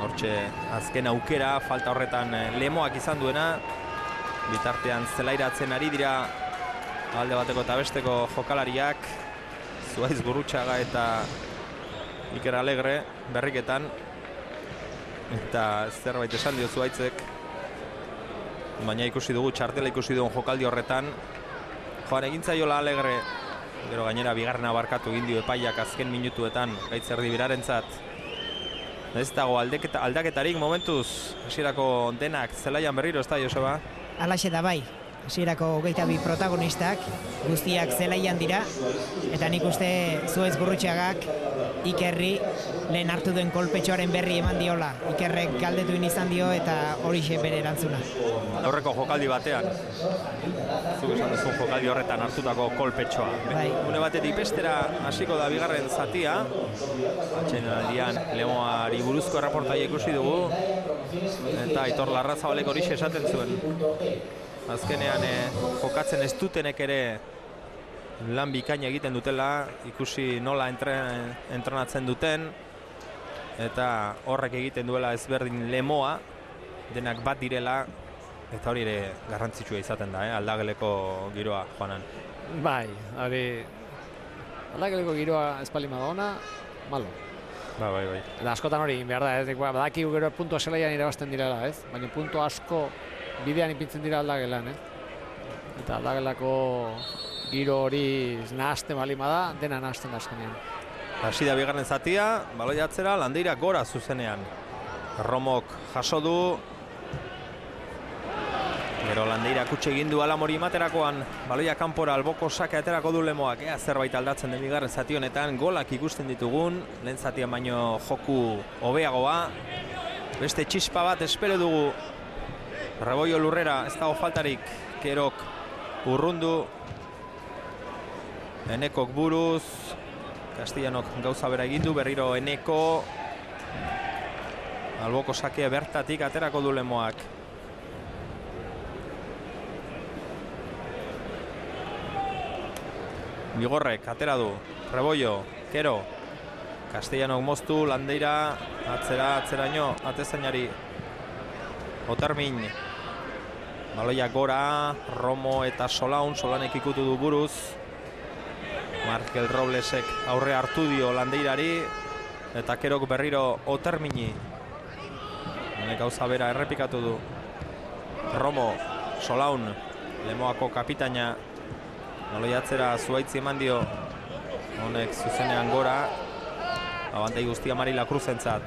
Hortxe azken aukera, falta horretan Lemoak izan duena. Bitartean zelairatzen ari dira alde bateko eta besteko jokalariak. Zuaiz Gurrutxaga eta Iker Alegre berriketan. Eta zerbait esan dio Zuaitzek. Baina ikusi dugu, txartela ikusi dugun jokaldi horretan. Joan egintzaiola Alegre. Gero gainera bigarrena barkatu egin dio epaiak azken minutuetan Gaitzerdi birarentzat. Ez dago aldaketarik momentuz, hasierako denak zelaian berriro, ez da, Joseba? Alaxe da bai, hasierako 22 protagonistak guztiak zelaian dira, eta nik uste Zuaiz Gurrutxagak Ikerri lehen hartu duen kolpetxoaren berri eman diola. Ikerrek galdetu izan dio eta horixe bere erantzuna. Aurreko jokaldi batean, zuk esan duzun jokaldi horretan hartutako kolpetxoa. Bai. Une batetik bestera hasiko da bigarren zatia. Atsedenaldian Lemoari buruzko erreportaia ikusi dugu. Eta Aitor Larrazabalek horixe esaten zuen. Azkenean jokatzen ez dutenek ere lan bikaina egiten dutela, ikusi nola entrenatzen duten, eta horrek egiten duela ezberdin Lemoa, denak bat direla, eta hori ere garrantzitsua izaten da, aldageleko giroa, Joanan. Bai, hori aldageleko giroa espaldi madona, malo. Bai. Eta askotan hori behar da, ez? Badaki gero puntua zelaian irabazten direla, ez? Baina puntu asko bidean ipintzen dira aldagelan, Eta aldagelako giro hori nahazten balima da, dena nahazten da azkenean. Hasi da bigarren zatia, baloi atzera, Landeira gora zuzenean. Romok jaso du. Gero Landeira kutxe egin du Alamori materakoan, baloia kanpora alboko sake aterako du Lemoak. Zerbait aldatzen den bigarren zati honetan, golak ikusten ditugun, lehen zatian baino joku hobeagoa. Beste txispa bat espero dugu. Rebollo lurrera, ez dago faltarik, Kerok urrundu. Enekok buruz, Castellanok gauza bera egin du, berriro Eneko. Alboko sakea bertatik aterako du Lemoak. Bigorrek atera du, Rebollo, Kero. Castellanok moztu, Landeira, atzeraino, atezainari. Otermin. Baloia gora, Romo eta Solanek ikutu du buruz. Markel Roblesek aurre hartu dio Landeirari, eta Kerok berriro Otermini. Honek gauza bera errepikatu du. Romo, Solaun, Lemoako kapitaina. Baloia atzera Zuaitzi eman dio. Honek zuzenean gora. Abantei guztia Marila Cruzentzat.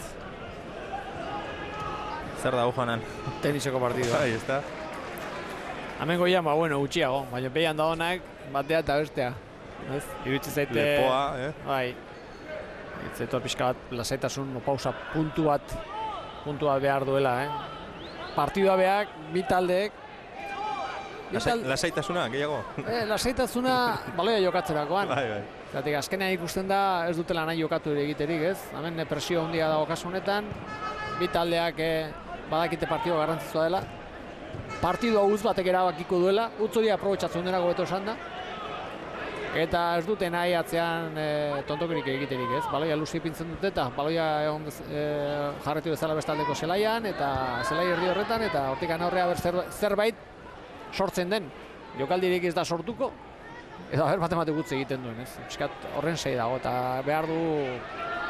Zer da, Joanan? Teniseko partidu. Bai, ez da? Hemen goian, bueno, utxiago, baina behian da honak, batea eta bestea. Iritsi zaite... Lepoa, Bai. Iritzetua pixka bat, lasaitasun, pausa puntua behar duela, Partidua behak, bi taldeek. Lasaitasuna, gehiago? Lasaitasuna, baloia jokatzerakoan. Bai. Zatik, azkenean ikusten da, ez dutela nahi jokatu ere egiterik, ez? Hemen presio handia dago kasu honetan. Bi taldeak badakite partidua garrantzitsua dela. Partidua uz batek erabakiko duela, utz hori aprobetxatzen denako beto esan da. Eta ez dute nahi atzean tontokirik egiterik, ez? Baloia luzi pintzen dute eta baloia jarretu bezala bestaldeko zelaian eta zelai erdi horretan eta hortikan aurrea zerbait sortzen den. Jokaldirik ez da sortuko eta batek gutze egiten duen, ez? Piskat horren sei dago eta behar du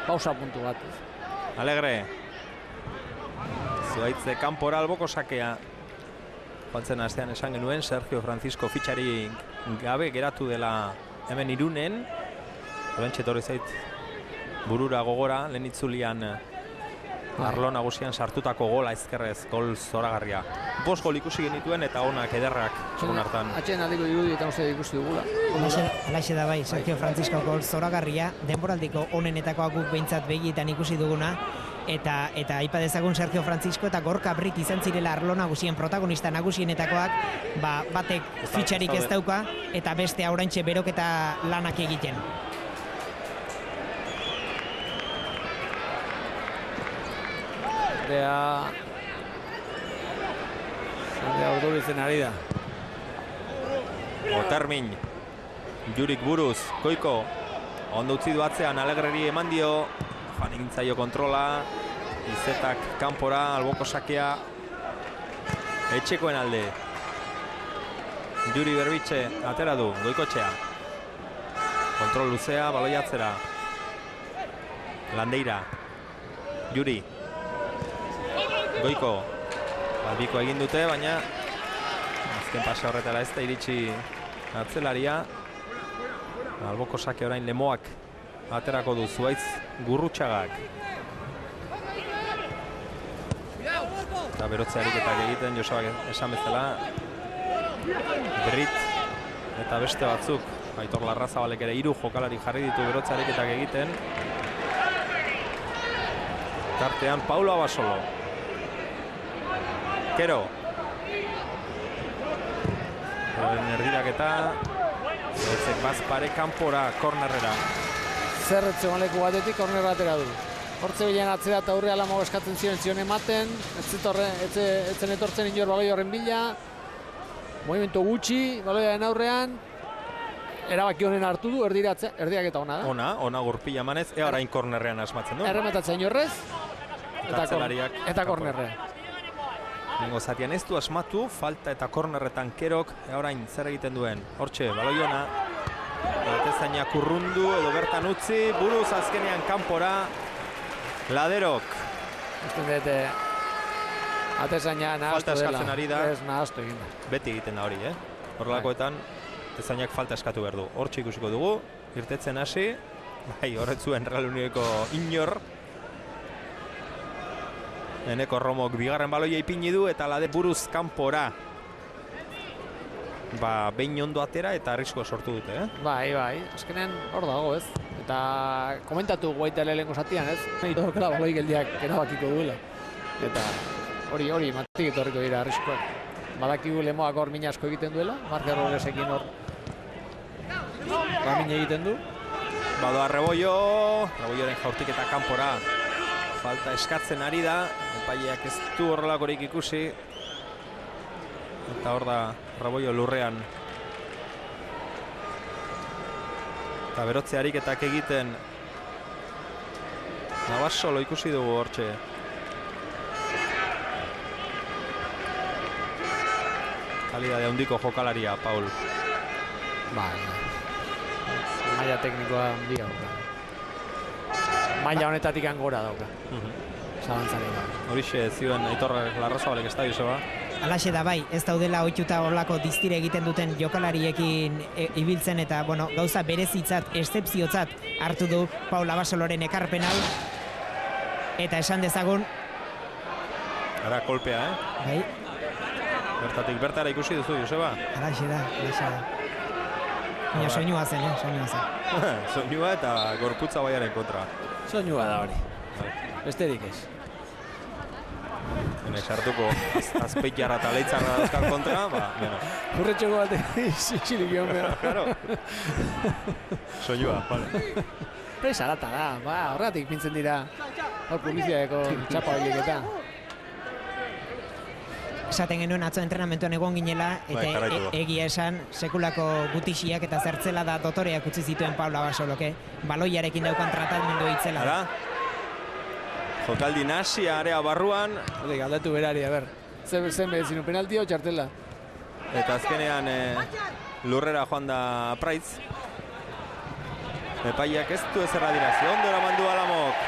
pausa puntu bat, ez? Alegre. Zuaitze kanpora alboko sakea. Joantzen astean esan genuen, Sergio Francisco fitxari gabe geratu dela hemen Irunen. Horentxe etorri zait burura gogora, lehen itzulian arlo nagusian sartutako gola ezkerrez, gol zoragarria. 5 gol ikusi genituen eta onak ederrak segun hartan. Atxeen aldiko irudi eta uste ikusi dugula. Alaxe da bai, Sergio Francisco gol zoragarria, denboraldiko onenetakoak guk behintzat begietan ikusi duguna. Eta aipa dezagun Sergio Francisco eta Gorka Brit izan zirela arlo nagusien protagonista nagusienetakoak, batek fitxarik ez dauka eta beste oraintxe beroketa lanak egiten. Zandea urduritzen ari da. Otermin, Jurik buruz, Koiko, ondo utzi du atzean, Alegreri eman dio, Joan egintzaio kontrola, Izetak kanpora, alboko sakea etxekoen alde. Juri Berbitxe atera du, Goikotxea. Kontrol luzea, baloi atzera. Landeira. Juri. Goiko. Balbiko egin dute, baina azken pase horretara ez da iritsi atzelaria. Alboko sake orain Lemoak aterako du, Zuaitz Gurrutxagak. Eta berotze ariketak egiten, Josebak esan bezala. Brit eta beste batzuk. Aitor Larrazabalek ere 3 jokalari jarri ditu berotze ariketak egiten. Tartean Paulo Abasolo. Kero. Erdiraketa. Zertzek Bazpare kanpora, kornerrera. Zerretzen leku batetik kornerra atera du. Hortze bilen atzera eta aurre Alamo eskatzen zion ematen. Etzen etortzen inor baloi horren bila. Movimento gutxi, baloiaren aurrean. Erabaki honen hartu du, erdiraketa ona da. Ona gurpila emanez, orain kornerrean asmatzen du. Erremetatzen inorrez. Eta kornerrean. Nengo zatian ez du asmatu, falta eta kornerretan Kerok, orain zer egiten duen. Hortxe, baloi ona. Atezainak urrundu edo bertan utzi, buruz azkenean kanpora. Laderok. Usten dut, atezaina nahastu dela. Falta eskatzen ari da. Ez nahastu egin da. Beti egiten da hori, Horrelakoetan, atezainak falta eskatu behar du. Hortxe ikusiko dugu, irtetzen hasi. Bai, horretzuen Real Unioneko inor. Eneko Romok bigarren baloia ipini du eta Lade buruz kanpora. Behin ondo atera eta arrisko sortu dute, Bai, azkenean hor dago, ez? Eta komentatu guaita lehenko zatian, ez? Nahi daukela baloi geldiak erabakiko duela. Eta hori matik etorriko dira arriskoak. Badakigu Lemoak hor min asko egiten duela, Marker Rolesekin hor min egiten du. Badoa Rebolloren jaurtik eta kanpora. Falta eskatzen ari da, epaileak ez du horrelakorik ikusi. Eta hor da Rebollo lurrean. Eta berotze ariketak egiten. Navasolo ikusi dugu hortxe. Kalidade handiko jokalaria, Paul. Maila teknikoa handia dauka. Maila honetatik gora dauka. Zalantzari da. Horixe zioen Aitor Larrazabalek estadio zeba. Alaxe da bai, ez daudela ohituta horlako distire egiten duten jokalariekin ibiltzen eta gauza berezitzat, eszepziotzat hartu du Paul Abasoloren ekarpen hau. Eta esan dezagun. Ara kolpea, Bai. Bertatik bertara ikusi duzu, Joseba? Alaxe da. Baina soinua zen, soinua zen. Soinua eta gorputza baiaren kontra. Soinua da hori. Besterik ez. Hene sartuko azpeitiarra eta leitzarra dauzkan kontra, Urretxoko bat zitxilik egon behar. Claro. Soinua, vale. Zarata da, horregatik pintzen dira hor publiziadeko txapa horiek eta. Esaten genuen atzo entrenamentuan egon ginela, eta egia esan sekulako gutixiak eta zertzela da dotoreak utzi zituen Paul Abasoloke. Baloiarekin daukan tratamendu itzela. Ara? Jokaldi nasi, area barruan. Galdetu berari, zen behezinu penaltia o txartela. Eta azkenean lurrera joan da Praitz. Epaiak ez du ezerra dirazi, ondo eraman du Alamok.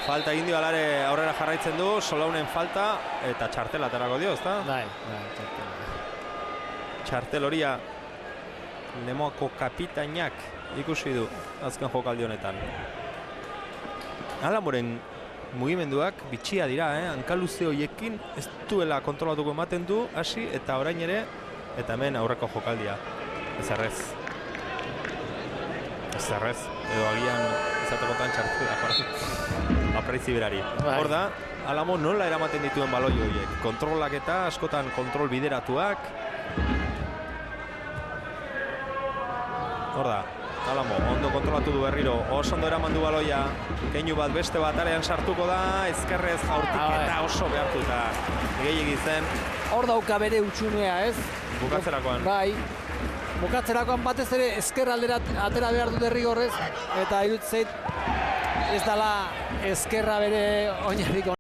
Falta egin dio alare aurrera jarraitzen du, Solaunen falta, eta txartela aterako dio, ezta? Bai, txartela. Txartel horia Lemoako kapitainak ikusi du azken jokaldi honetan. Alamoren mugimenduak bitxia dira, hankaluze horiekin ez duela kontrolatuko ematen du, hasi eta orain ere, eta hemen aurreko jokaldia. Ezerrez. Edo agian izatekotan txartela. Apraitzi berari. Hor da, Alamo nola eramaten dituen baloi horiek. Kontrolak eta askotan kontrol bideratuak. Hor da, Alamo, ondo kontrolatu du berriro. Oso ondo eraman du baloia. Keinu bat beste bat arean sartuko da. Ezkerrez jaurtik eta oso behartuta. Gehiegi zen. Hor dauka bere utxunea, ez? Bukatzerakoan. Bai. Bukatzerakoan batez ere ezker aldera atera behar du derrigorrez. Eta irutzeit ez dala ezkerra bere oinarriko